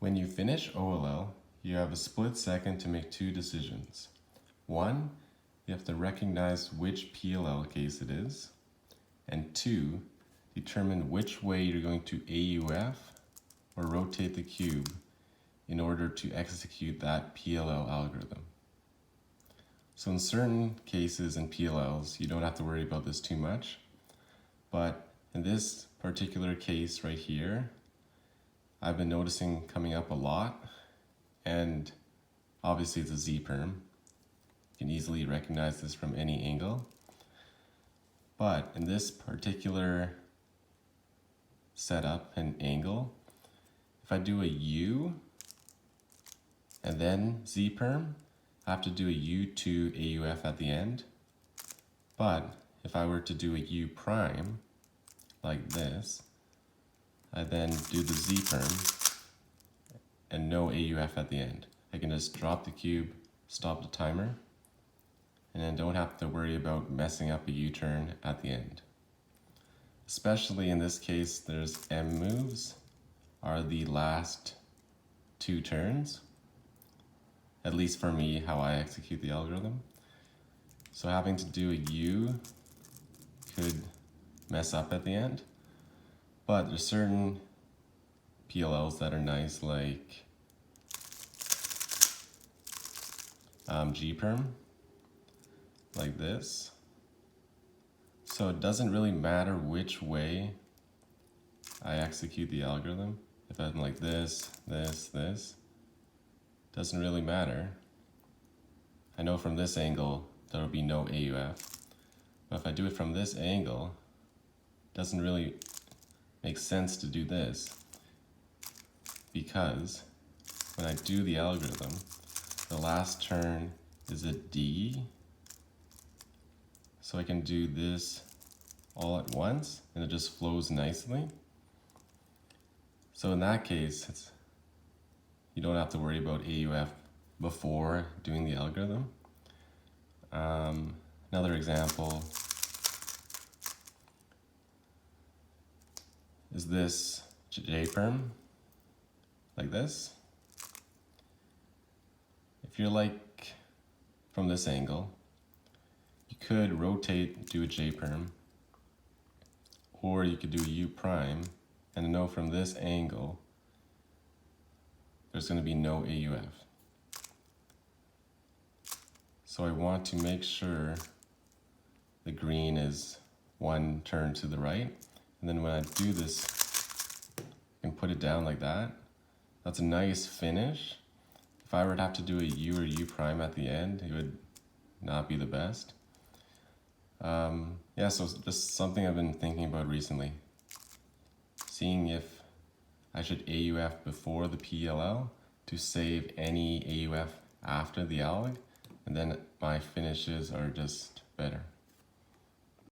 When you finish OLL, you have a split second to make two decisions. One, you have to recognize which PLL case it is. And two, determine which way you're going to AUF or rotate the cube in order to execute that PLL algorithm. So in certain cases in PLLs, you don't have to worry about this too much. But in this particular case right here, I've been noticing coming up a lot, and obviously it's a Z-perm. You can easily recognize this from any angle. But in this particular setup and angle, if I do a U and then Z-perm, I have to do a U to AUF at the end. But if I were to do a U prime, like this, I then do the Z-perm and no AUF at the end. I can just drop the cube, stop the timer, and then don't have to worry about messing up a U-turn at the end. Especially in this case, there's M moves are the last two turns, at least for me, how I execute the algorithm. So having to do a U could mess up at the end, but there's certain PLLs that are nice, like G-perm, like this. So it doesn't really matter which way I execute the algorithm. If I'm like this, doesn't really matter. I know from this angle there will be no AUF, but if I do it from this angle, it doesn't really make sense to do this, because when I do the algorithm, the last turn is a D, so I can do this all at once and it just flows nicely. So in that case, you don't have to worry about AUF before doing the algorithm. Another example is this J-perm, like this. If you're like from this angle, you could rotate, do a J-perm, or you could do a U prime, and know from this angle, there's going to be no AUF. So I want to make sure the green is one turn to the right, and then when I do this, I can put it down like that. That's a nice finish. If I were to have to do a U or U prime at the end, it would not be the best. Yeah, so just something I've been thinking about recently. Seeing if I should AUF before the PLL to save any AUF after the alg, and then my finishes are just better.